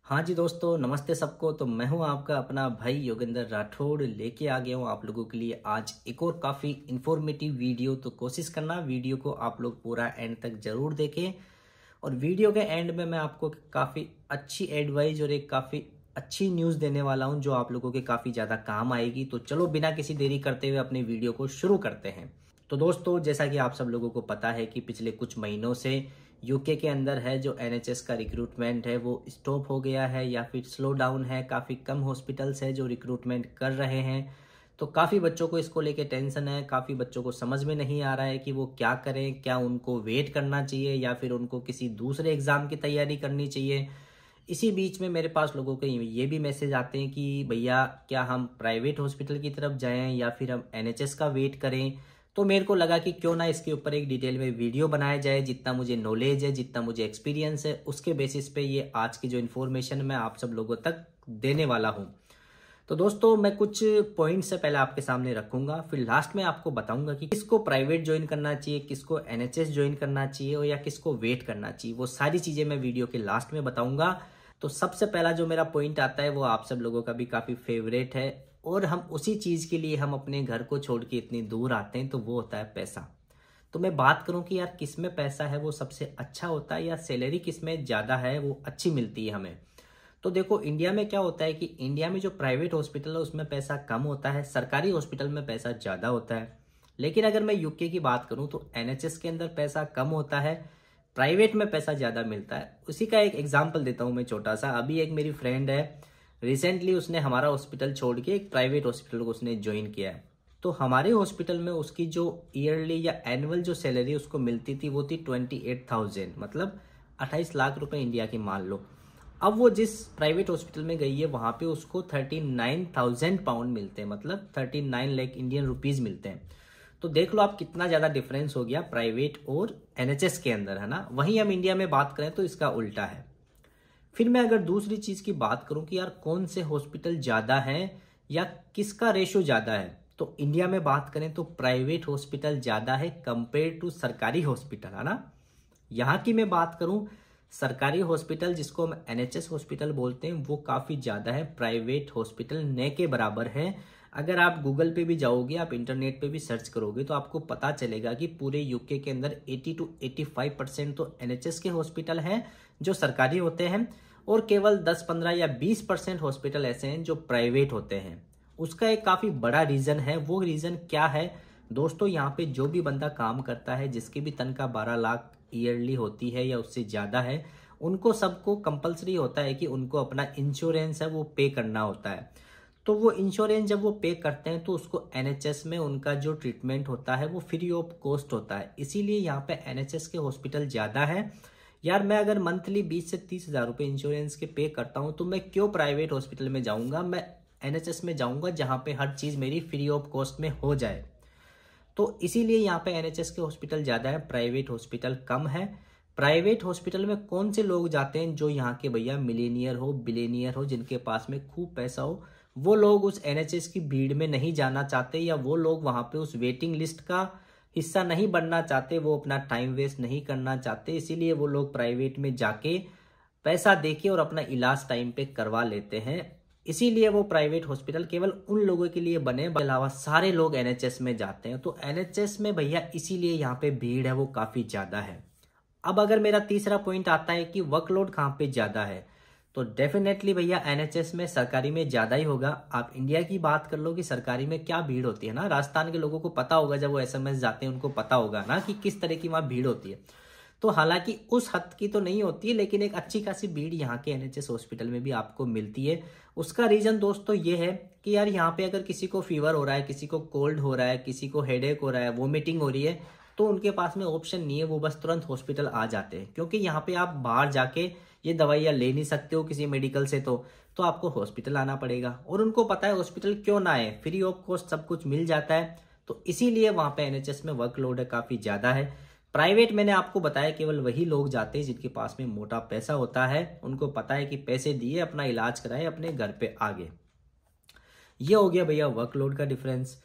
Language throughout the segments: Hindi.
हाँ जी दोस्तों, नमस्ते सबको। तो मैं हूँ आपका अपना भाई योगेंद्र राठौड़, लेके आ गया हूँ आप लोगों के लिए आज एक और काफ़ी इन्फॉर्मेटिव वीडियो। तो कोशिश करना वीडियो को आप लोग पूरा एंड तक ज़रूर देखें। और वीडियो के एंड में मैं आपको काफ़ी अच्छी एडवाइस और एक काफ़ी अच्छी न्यूज़ देने वाला हूँ जो आप लोगों के काफ़ी ज़्यादा काम आएगी। तो चलो बिना किसी देरी करते हुए अपनी वीडियो को शुरू करते हैं। तो दोस्तों, जैसा कि आप सब लोगों को पता है कि पिछले कुछ महीनों से यूके के अंदर है जो एनएचएस का रिक्रूटमेंट है वो स्टॉप हो गया है या फिर स्लो डाउन है। काफ़ी कम हॉस्पिटल्स है जो रिक्रूटमेंट कर रहे हैं। तो काफ़ी बच्चों को इसको लेके टेंशन है, काफ़ी बच्चों को समझ में नहीं आ रहा है कि वो क्या करें, क्या उनको वेट करना चाहिए या फिर उनको किसी दूसरे एग्ज़ाम की तैयारी करनी चाहिए। इसी बीच में मेरे पास लोगों के ये भी मैसेज आते हैं कि भैया क्या हम प्राइवेट हॉस्पिटल की तरफ जाएं या फिर हम एनएचएस का वेट करें। तो मेरे को लगा कि क्यों ना इसके ऊपर एक डिटेल में वीडियो बनाया जाए। जितना मुझे नॉलेज है, जितना मुझे एक्सपीरियंस है, उसके बेसिस पे ये आज की जो इन्फॉर्मेशन मैं आप सब लोगों तक देने वाला हूँ। तो दोस्तों, मैं कुछ पॉइंट से पहले आपके सामने रखूंगा, फिर लास्ट में आपको बताऊंगा कि किसको प्राइवेट ज्वाइन करना चाहिए, किसको एनएचएस ज्वाइन करना चाहिए और या किसको वेट करना चाहिए। वो सारी चीज़ें मैं वीडियो के लास्ट में बताऊंगा। तो सबसे पहला जो मेरा पॉइंट आता है वो आप सब लोगों का भी काफ़ी फेवरेट है और हम उसी चीज़ के लिए हम अपने घर को छोड़ के इतनी दूर आते हैं, तो वो होता है पैसा। तो मैं बात करूं कि यार किस में पैसा है वो सबसे अच्छा होता है या सैलरी किस में ज़्यादा है वो अच्छी मिलती है हमें। तो देखो, इंडिया में क्या होता है कि इंडिया में जो प्राइवेट हॉस्पिटल है उसमें पैसा कम होता है, सरकारी हॉस्पिटल में पैसा ज़्यादा होता है। लेकिन अगर मैं यूके की बात करूं तो एनएचएस के अंदर पैसा कम होता है, प्राइवेट में पैसा ज़्यादा मिलता है। उसी का एक एग्जाम्पल देता हूं मैं छोटा सा। अभी एक मेरी फ्रेंड है, रिसेंटली उसने हमारा हॉस्पिटल छोड़ के एक प्राइवेट हॉस्पिटल को उसने ज्वाइन किया है। तो हमारे हॉस्पिटल में उसकी जो ईयरली या एनुअल जो सैलरी उसको मिलती थी वो थी 28,000, मतलब 28 लाख रुपए इंडिया की मान लो। अब वो जिस प्राइवेट हॉस्पिटल में गई है वहां पे उसको 39,000 पाउंड मिलते हैं, मतलब 39 लाख इंडियन रुपीज मिलते हैं। तो देख लो आप कितना ज्यादा डिफरेंस हो गया प्राइवेट और एनएचएस के अंदर, है ना। वहीं हम इंडिया में बात करें तो इसका उल्टा है। फिर मैं अगर दूसरी चीज की बात करूं कि यार कौन से हॉस्पिटल ज्यादा है या किसका रेशो ज्यादा है, तो इंडिया में बात करें तो प्राइवेट हॉस्पिटल ज्यादा है कंपेयर टू सरकारी हॉस्पिटल, है ना। यहाँ की मैं बात करूं, सरकारी हॉस्पिटल जिसको हम एनएचएस हॉस्पिटल बोलते हैं वो काफी ज्यादा है, प्राइवेट हॉस्पिटल न के बराबर है। अगर आप गूगल पे भी जाओगे, आप इंटरनेट पे भी सर्च करोगे तो आपको पता चलेगा कि पूरे यूके के अंदर 80 to 85% तो एनएचएस के हॉस्पिटल हैं जो सरकारी होते हैं और केवल 10-15 या 20% हॉस्पिटल ऐसे हैं जो प्राइवेट होते हैं। उसका एक काफी बड़ा रीजन है। वो रीजन क्या है दोस्तों, यहाँ पे जो भी बंदा काम करता है जिसकी भी तनख्वाह 12 लाख ईयरली होती है या उससे ज्यादा है, उनको सबको कंपलसरी होता है कि उनको अपना इंश्योरेंस है वो पे करना होता है। तो वो इंश्योरेंस जब वो पे करते हैं तो उसको एनएचएस में उनका जो ट्रीटमेंट होता है वो फ्री ऑफ कॉस्ट होता है। इसीलिए यहाँ पे एनएचएस के हॉस्पिटल ज्यादा है। यार मैं अगर मंथली 20 से 30 हजार रुपए इंश्योरेंस के पे करता हूँ तो मैं क्यों प्राइवेट हॉस्पिटल में जाऊंगा, मैं एनएचएस में जाऊंगा जहां पे हर चीज मेरी फ्री ऑफ कॉस्ट में हो जाए। तो इसीलिए यहाँ पे एनएचएस के हॉस्पिटल ज्यादा है, प्राइवेट हॉस्पिटल कम है। प्राइवेट हॉस्पिटल में कौन से लोग जाते हैं, जो यहाँ के भैया मिलेनियर हो, बिलेनियर हो, जिनके पास में खूब पैसा हो, वो लोग उस एनएचएस की भीड़ में नहीं जाना चाहते या वो लोग वहां पे उस वेटिंग लिस्ट का हिस्सा नहीं बनना चाहते, वो अपना टाइम वेस्ट नहीं करना चाहते। इसीलिए वो लोग प्राइवेट में जाके पैसा देके और अपना इलाज टाइम पे करवा लेते हैं। इसीलिए वो प्राइवेट हॉस्पिटल केवल उन लोगों के लिए बने, अलावा सारे लोग एनएचएस में जाते हैं। तो एनएचएस में भैया इसीलिए यहाँ पे भीड़ है वो काफी ज्यादा है। अब अगर मेरा तीसरा पॉइंट आता है कि वर्कलोड कहाँ पे ज्यादा है, तो डेफिनेटली भैया एनएचएस में, सरकारी में ज्यादा ही होगा। आप इंडिया की बात कर लो कि सरकारी में क्या भीड़ होती है ना, राजस्थान के लोगों को पता होगा, जब वो एसएमएस जाते हैं उनको पता होगा ना कि किस तरह की वहां भीड़ होती है। तो हालांकि उस हद की तो नहीं होती है, लेकिन एक अच्छी खासी भीड़ यहाँ के एनएचएस हॉस्पिटल में भी आपको मिलती है। उसका रीजन दोस्तों ये है कि यार यहाँ पे अगर किसी को फीवर हो रहा है, किसी को कोल्ड हो रहा है, किसी को हेडेक हो रहा है, वोमिटिंग हो रही है, तो उनके पास में ऑप्शन नहीं है, वो बस तुरंत हॉस्पिटल आ जाते हैं। क्योंकि यहाँ पे आप बाहर जाके ये दवाइयाँ ले नहीं सकते हो किसी मेडिकल से, तो आपको हॉस्पिटल आना पड़ेगा। और उनको पता है हॉस्पिटल क्यों ना आए, फ्री ऑफ कॉस्ट सब कुछ मिल जाता है। तो इसीलिए वहां पे एनएचएस में वर्कलोड है काफी ज्यादा है। प्राइवेट मैंने आपको बताया केवल वही लोग जाते हैं जिनके पास में मोटा पैसा होता है, उनको पता है कि पैसे दिए अपना इलाज कराए, अपने घर पे आगे। ये हो गया भैया वर्कलोड का डिफरेंस।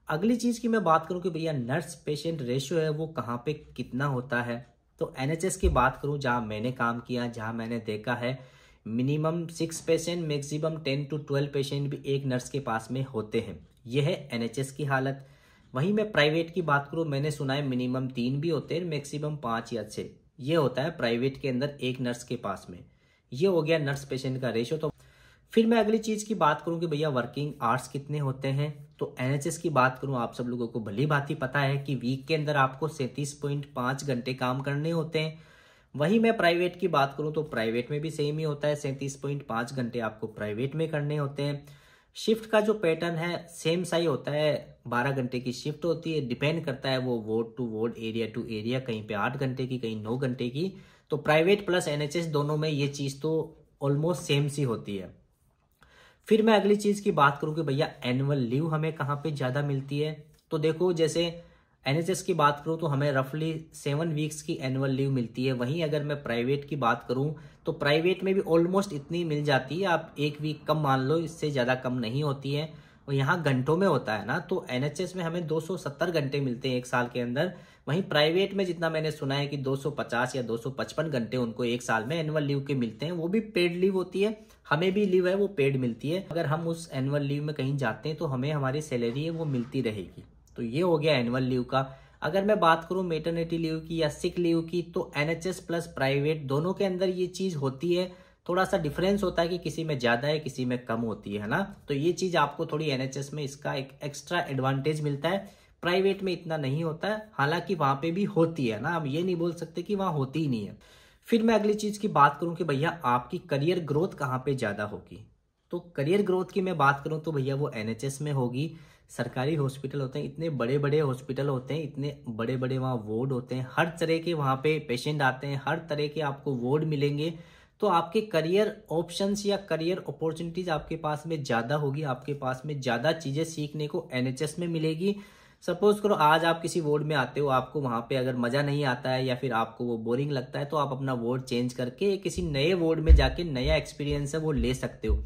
अगली चीज की मैं बात करूं कि भैया नर्स पेशेंट रेशियो है वो कहाँ पे कितना होता है। तो एनएचएस की बात करूं, जहां मैंने काम किया, जहां मैंने देखा है, minimum 6 patient, maximum 10 to 12 patient भी एक नर्स के पास में होते हैं। यह है एनएचएस की हालत। वहीं मैं प्राइवेट की बात करूं, मैंने सुना है मिनिमम 3 भी होते हैं, मैक्सिमम 5 या 6 ये होता है प्राइवेट के अंदर एक नर्स के पास में। ये हो गया नर्स पेशेंट का रेशो। तो फिर मैं अगली चीज की बात करूं कि भैया वर्किंग आवर्स कितने होते हैं। तो एनएचएस की बात करूं, आप सब लोगों को भली भांति पता है कि वीक के अंदर आपको 37.5 घंटे काम करने होते हैं। वहीं मैं प्राइवेट की बात करूं तो प्राइवेट में भी सेम ही होता है, 37.5 घंटे आपको प्राइवेट में करने होते हैं। शिफ्ट का जो पैटर्न है सेम सा ही होता है, 12 घंटे की शिफ्ट होती है। डिपेंड करता है वो ward to ward, area to area, कहीं पे 8 घंटे की, कहीं 9 घंटे की। तो प्राइवेट प्लस एनएचएस दोनों में ये चीज तो ऑलमोस्ट सेम सी होती है। फिर मैं अगली चीज की बात करूं कि भैया एनुअल लीव हमें कहाँ पे ज्यादा मिलती है। तो देखो, जैसे एनएचएस की बात करूं तो हमें रफली 7 वीक्स की एनुअल लीव मिलती है। वहीं अगर मैं प्राइवेट की बात करूं तो प्राइवेट में भी ऑलमोस्ट इतनी मिल जाती है, आप 1 वीक कम मान लो, इससे ज्यादा कम नहीं होती है। और यहाँ घंटों में होता है ना, तो एनएचएस में हमें 270 घंटे मिलते हैं एक साल के अंदर। वहीं प्राइवेट में जितना मैंने सुना है कि 250 या 255 घंटे उनको एक साल में एनुअल लीव के मिलते हैं। वो भी पेड लीव होती है, हमें भी लीव है वो पेड मिलती है। अगर हम उस एनुअल लीव में कहीं जाते हैं तो हमें हमारी सैलरी है वो मिलती रहेगी। तो ये हो गया एनुअल लीव का। अगर मैं बात करूं मेटर्निटी लीव की या सिक लीव की, तो एनएचएस प्लस प्राइवेट दोनों के अंदर ये चीज होती है। थोड़ा सा डिफरेंस होता है कि किसी में ज्यादा है, किसी में कम होती है ना। तो ये चीज आपको थोड़ी एनएचएस में इसका एक एक्स्ट्रा एडवांटेज मिलता है, प्राइवेट में इतना नहीं होता है। हालांकि वहां पे भी होती है ना, हम ये नहीं बोल सकते कि वहां होती ही नहीं है। फिर मैं अगली चीज की बात करूं कि भैया आपकी करियर ग्रोथ कहाँ पे ज्यादा होगी। तो करियर ग्रोथ की मैं बात करूं तो भैया वो एनएचएस में होगी। सरकारी हॉस्पिटल होते हैं, इतने बड़े बड़े हॉस्पिटल होते हैं, इतने बड़े बड़े वहाँ वार्ड होते हैं, हर तरह के वहाँ पे पेशेंट आते हैं, हर तरह के आपको वार्ड मिलेंगे। तो आपके करियर ऑप्शंस या करियर अपॉर्चुनिटीज आपके पास में ज्यादा होगी, आपके पास में ज्यादा चीजें सीखने को एनएचएस में मिलेगी। सपोज करो आज आप किसी वार्ड में आते हो, आपको वहां पे अगर मजा नहीं आता है या फिर आपको वो बोरिंग लगता है, तो आप अपना वार्ड चेंज करके किसी नए वार्ड में जाके नया एक्सपीरियंस है वो ले सकते हो।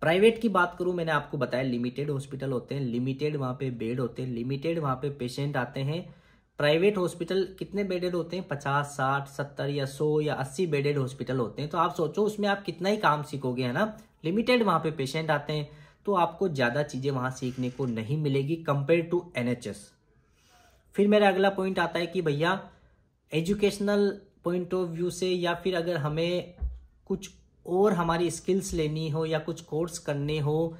प्राइवेट की बात करूं, मैंने आपको बताया लिमिटेड हॉस्पिटल होते हैं, लिमिटेड वहां पे बेड होते हैं, लिमिटेड वहां पे पेशेंट आते हैं। प्राइवेट हॉस्पिटल कितने बेडेड होते हैं, 50, 60, 70 या 100 या 80 बेडेड हॉस्पिटल होते हैं। तो आप सोचो उसमें आप कितना ही काम सीखोगे, है ना। लिमिटेड वहां पे पेशेंट आते हैं, तो आपको ज्यादा चीजें वहां सीखने को नहीं मिलेगी कंपेयर टू एनएचएस। फिर मेरा अगला पॉइंट आता है कि भैया एजुकेशनल पॉइंट ऑफ व्यू से, या फिर अगर हमें कुछ और हमारी स्किल्स लेनी हो या कुछ कोर्स करने हो,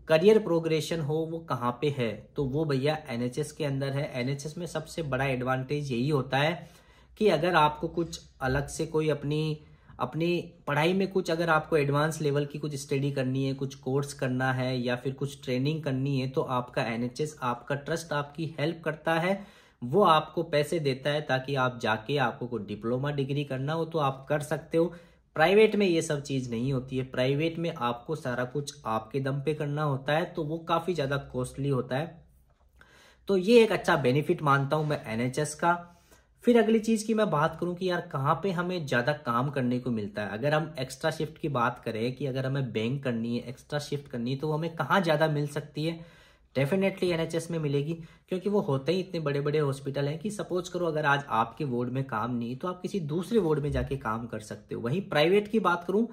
करियर प्रोग्रेशन हो, वो कहाँ पे है, तो वो भैया एनएचएस के अंदर है। एनएचएस में सबसे बड़ा एडवांटेज यही होता है कि अगर आपको कुछ अलग से कोई अपनी पढ़ाई में कुछ, अगर आपको एडवांस लेवल की कुछ स्टडी करनी है, कुछ कोर्स करना है या फिर कुछ ट्रेनिंग करनी है, तो आपका एनएचएस, आपका ट्रस्ट आपकी हेल्प करता है। वो आपको पैसे देता है ताकि आप जाके, आपको कोई डिप्लोमा डिग्री करना हो तो आप कर सकते हो। प्राइवेट में ये सब चीज नहीं होती है, प्राइवेट में आपको सारा कुछ आपके दम पे करना होता है, तो वो काफी ज्यादा कॉस्टली होता है। तो ये एक अच्छा बेनिफिट मानता हूं मैं एनएचएस का। फिर अगली चीज की मैं बात करूं कि यार कहाँ पे हमें ज्यादा काम करने को मिलता है। अगर हम एक्स्ट्रा शिफ्ट की बात करें कि अगर हमें बैंक करनी है, एक्स्ट्रा शिफ्ट करनी है, तो हमें कहाँ ज्यादा मिल सकती है, डेफिनेटली एनएचएस में मिलेगी। क्योंकि वो होते ही इतने बड़े बड़े हॉस्पिटल हैं कि सपोज करो अगर आज आपके वार्ड में काम नहीं तो आप किसी दूसरे वार्ड में जाके काम कर सकते हो। वहीं प्राइवेट की बात करूं,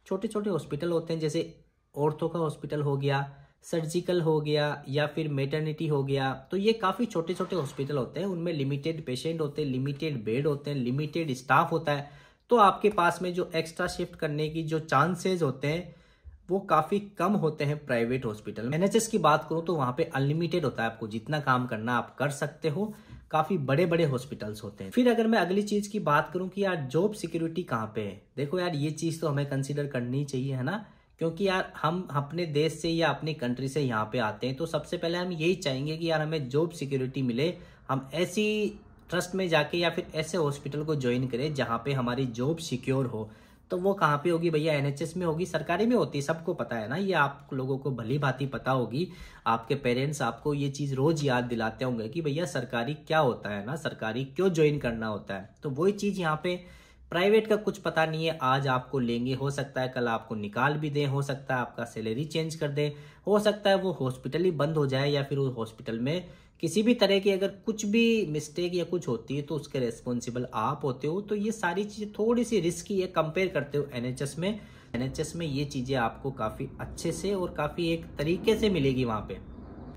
छोटे छोटे हॉस्पिटल होते हैं, जैसे ऑर्थो का हॉस्पिटल हो गया, सर्जिकल हो गया, या फिर मेटर्निटी हो गया। तो ये काफी छोटे छोटे हॉस्पिटल होते हैं, उनमें लिमिटेड पेशेंट होते हैं, लिमिटेड बेड होते हैं, लिमिटेड स्टाफ होता है। तो आपके पास में जो एक्स्ट्रा शिफ्ट करने की जो चांसेस होते हैं वो काफी कम होते हैं प्राइवेट हॉस्पिटल में। एनएचएस की बात करूं तो वहां पे अनलिमिटेड होता है, आपको जितना काम करना आप कर सकते हो। काफी बड़े बड़े हॉस्पिटल्स होते हैं। फिर अगर मैं अगली चीज की बात करूं कि यार जॉब सिक्योरिटी कहाँ पे है, देखो यार ये चीज तो हमें कंसिडर करनी चाहिए, है ना। क्योंकि यार हम अपने देश से या अपनी कंट्री से यहाँ पे आते हैं, तो सबसे पहले हम यही चाहेंगे कि यार हमें जॉब सिक्योरिटी मिले। हम ऐसी ट्रस्ट में जाके या फिर ऐसे हॉस्पिटल को ज्वाइन करें जहाँ पे हमारी जॉब सिक्योर हो। तो वो कहाँ पे होगी भैया, एनएचएस में होगी। सरकारी में होती है, सबको पता है ना, ये आप लोगों को भली भांति पता होगी। आपके पेरेंट्स आपको ये चीज रोज याद दिलाते होंगे कि भैया सरकारी क्या होता है ना, सरकारी क्यों ज्वाइन करना होता है। तो वही चीज यहाँ पे प्राइवेट का कुछ पता नहीं है, आज आपको लेंगे, हो सकता है कल आपको निकाल भी दें, हो सकता है आपका सैलरी चेंज कर दे, हो सकता है वो हॉस्पिटल ही बंद हो जाए, या फिर उस हॉस्पिटल में किसी भी तरह की अगर कुछ भी मिस्टेक या कुछ होती है तो उसके रिस्पॉन्सिबल आप होते हो। तो ये सारी चीजें थोड़ी सी रिस्की है कंपेयर करते हो एनएचएस में। एनएचएस में ये चीजें आपको काफी अच्छे से और काफी एक तरीके से मिलेगी वहां पे।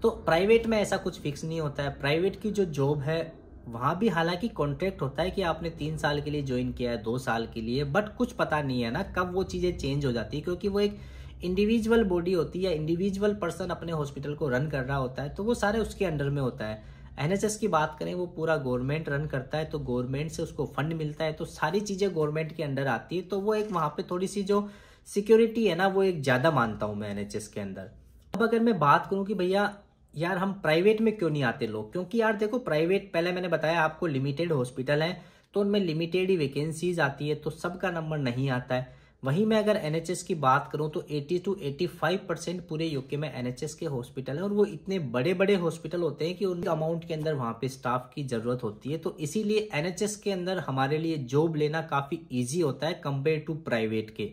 तो प्राइवेट में ऐसा कुछ फिक्स नहीं होता है। प्राइवेट की जो जॉब है वहां भी हालांकि कॉन्ट्रैक्ट होता है कि आपने 3 साल के लिए ज्वाइन किया है, 2 साल के लिए, बट कुछ पता नहीं है ना कब वो चीजें चेंज हो जाती है, क्योंकि वो एक इंडिविजुअल बॉडी होती है, इंडिविजुअल पर्सन अपने हॉस्पिटल को रन कर रहा होता है, तो वो सारे उसके अंडर में होता है। एनएचएस की बात करें, वो पूरा गवर्नमेंट रन करता है, तो गवर्नमेंट से उसको फंड मिलता है, तो सारी चीजें गवर्नमेंट के अंडर आती है, तो वो एक वहां पे थोड़ी सी जो सिक्योरिटी है ना वो एक ज्यादा मानता हूं मैं एनएचएस के अंदर। अब अगर मैं बात करूं कि भैया यार हम प्राइवेट में क्यों नहीं आते लोग, क्योंकि यार देखो प्राइवेट, पहले मैंने बताया आपको लिमिटेड हॉस्पिटल है तो उनमें लिमिटेड ही वैकेंसीज आती है, तो सबका नंबर नहीं आता है। वहीं मैं अगर एनएचएस की बात करूं तो 80 to 85% पूरे यूके में एनएचएस के हॉस्पिटल है, और वो इतने बड़े बड़े हॉस्पिटल होते हैं कि उनके अमाउंट के अंदर वहां पे स्टाफ की जरूरत होती है, तो इसीलिए एनएचएस के अंदर हमारे लिए जॉब लेना काफी ईजी होता है कंपेयर टू प्राइवेट के।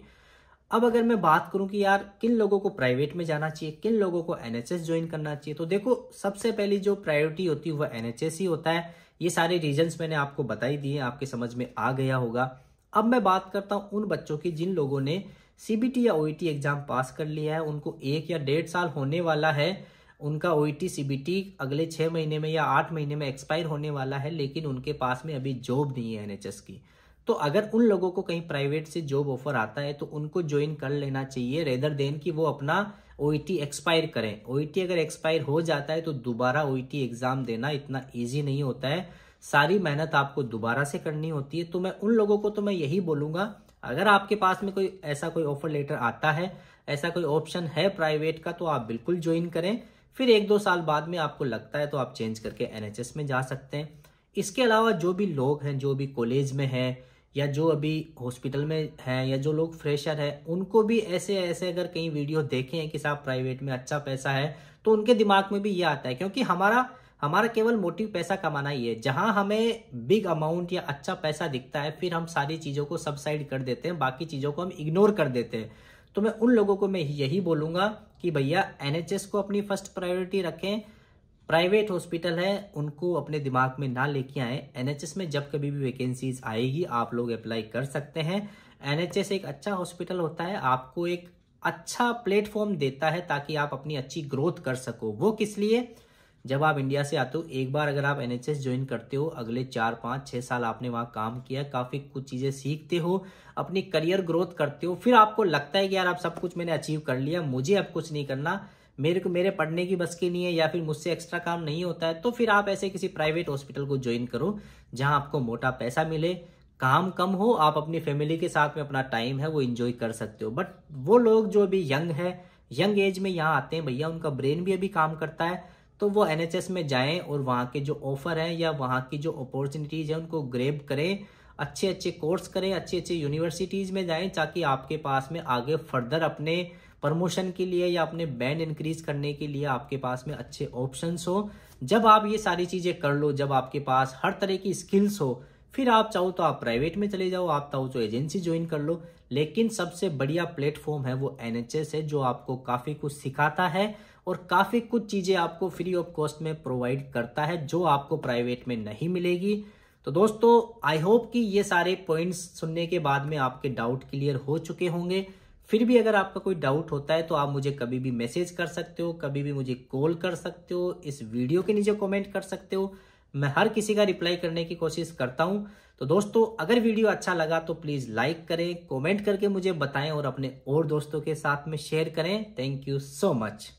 अब अगर मैं बात करूं कि यार किन लोगों को प्राइवेट में जाना चाहिए, किन लोगों को एनएचएस ज्वाइन करना चाहिए, तो देखो सबसे पहली जो प्रायोरिटी होती है वह एनएचएस ही होता है। ये सारे रीजंस मैंने आपको बता ही दिए, आपके समझ में आ गया होगा। अब मैं बात करता हूं उन बच्चों की जिन लोगों ने सीबीटी या ओईटी एग्जाम पास कर लिया है, उनको 1 या 1.5 साल होने वाला है, उनका ओईटी सीबीटी अगले 6 महीने में या 8 महीने में एक्सपायर होने वाला है, लेकिन उनके पास में अभी जॉब नहीं है एनएचएस की। तो अगर उन लोगों को कहीं प्राइवेट से जॉब ऑफर आता है तो उनको ज्वाइन कर लेना चाहिए, रेदर देन कि वो अपना ओईटी एक्सपायर करें। ओईटी अगर एक्सपायर हो जाता है तो दोबारा ओईटी एग्जाम देना इतना इजी नहीं होता है, सारी मेहनत आपको दोबारा से करनी होती है। तो मैं उन लोगों को तो मैं यही बोलूंगा, अगर आपके पास में कोई ऐसा कोई ऑफर लेटर आता है, ऐसा कोई ऑप्शन है प्राइवेट का, तो आप बिल्कुल ज्वाइन करें। फिर 1-2 साल बाद में आपको लगता है तो आप चेंज करके एनएचएस में जा सकते हैं। इसके अलावा जो भी लोग हैं, जो भी कॉलेज में हैं या जो अभी हॉस्पिटल में हैं या जो लोग फ्रेशर हैं, उनको भी ऐसे ऐसे अगर कहीं वीडियो देखे हैं कि साहब प्राइवेट में अच्छा पैसा है, तो उनके दिमाग में भी ये आता है, क्योंकि हमारा केवल मोटिव पैसा कमाना ही है। जहां हमें बिग अमाउंट या अच्छा पैसा दिखता है, फिर हम सारी चीजों को सबसाइड कर देते हैं, बाकी चीजों को हम इग्नोर कर देते हैं। तो मैं उन लोगों को मैं यही बोलूंगा कि भैया एनएचएस को अपनी फर्स्ट प्रायोरिटी रखें, प्राइवेट हॉस्पिटल है उनको अपने दिमाग में ना लेके आए। एनएचएस में जब कभी भी वैकेंसीज आएगी आप लोग अप्लाई कर सकते हैं। एनएचएस एक अच्छा हॉस्पिटल होता है, आपको एक अच्छा प्लेटफॉर्म देता है ताकि आप अपनी अच्छी ग्रोथ कर सको। वो किस लिए, जब आप इंडिया से आते हो, एक बार अगर आप एनएचएस ज्वाइन करते हो, अगले 4, 5, 6 साल आपने वहां काम किया, काफी कुछ चीजें सीखते हो, अपनी करियर ग्रोथ करते हो, फिर आपको लगता है कि यार अब सब कुछ मैंने अचीव कर लिया, मुझे अब कुछ नहीं करना, मेरे पढ़ने की बस की नहीं है या फिर मुझसे एक्स्ट्रा काम नहीं होता है, तो फिर आप ऐसे किसी प्राइवेट हॉस्पिटल को ज्वाइन करो जहां आपको मोटा पैसा मिले, काम कम हो, आप अपनी फैमिली के साथ में अपना टाइम है वो एंजॉय कर सकते हो। बट वो लोग जो अभी यंग है, यंग एज में यहाँ आते हैं भैया, उनका ब्रेन भी अभी काम करता है, तो वो एनएचएस में जाएं और वहाँ के जो ऑफर है या वहाँ की जो अपॉर्चुनिटीज है उनको ग्रैब करें, अच्छे अच्छे कोर्स करें, अच्छे अच्छे यूनिवर्सिटीज में जाएं, ताकि आपके पास में आगे फर्दर अपने प्रमोशन के लिए या अपने बैंड इंक्रीज करने के लिए आपके पास में अच्छे ऑप्शंस हो। जब आप ये सारी चीजें कर लो, जब आपके पास हर तरह की स्किल्स हो, फिर आप चाहो तो आप प्राइवेट में चले जाओ, आप चाहो तो एजेंसी ज्वाइन कर लो, लेकिन सबसे बढ़िया प्लेटफॉर्म है वो एनएचएस है, जो आपको काफी कुछ सिखाता है और काफी कुछ चीजें आपको फ्री ऑफ कॉस्ट में प्रोवाइड करता है, जो आपको प्राइवेट में नहीं मिलेगी। तो दोस्तों आई होप कि ये सारे पॉइंट्स सुनने के बाद में आपके डाउट क्लियर हो चुके होंगे। फिर भी अगर आपका कोई डाउट होता है तो आप मुझे कभी भी मैसेज कर सकते हो, कभी भी मुझे कॉल कर सकते हो, इस वीडियो के नीचे कमेंट कर सकते हो, मैं हर किसी का रिप्लाई करने की कोशिश करता हूं। तो दोस्तों अगर वीडियो अच्छा लगा तो प्लीज लाइक करें, कमेंट करके मुझे बताएं और अपने और दोस्तों के साथ में शेयर करें। Thank you so much.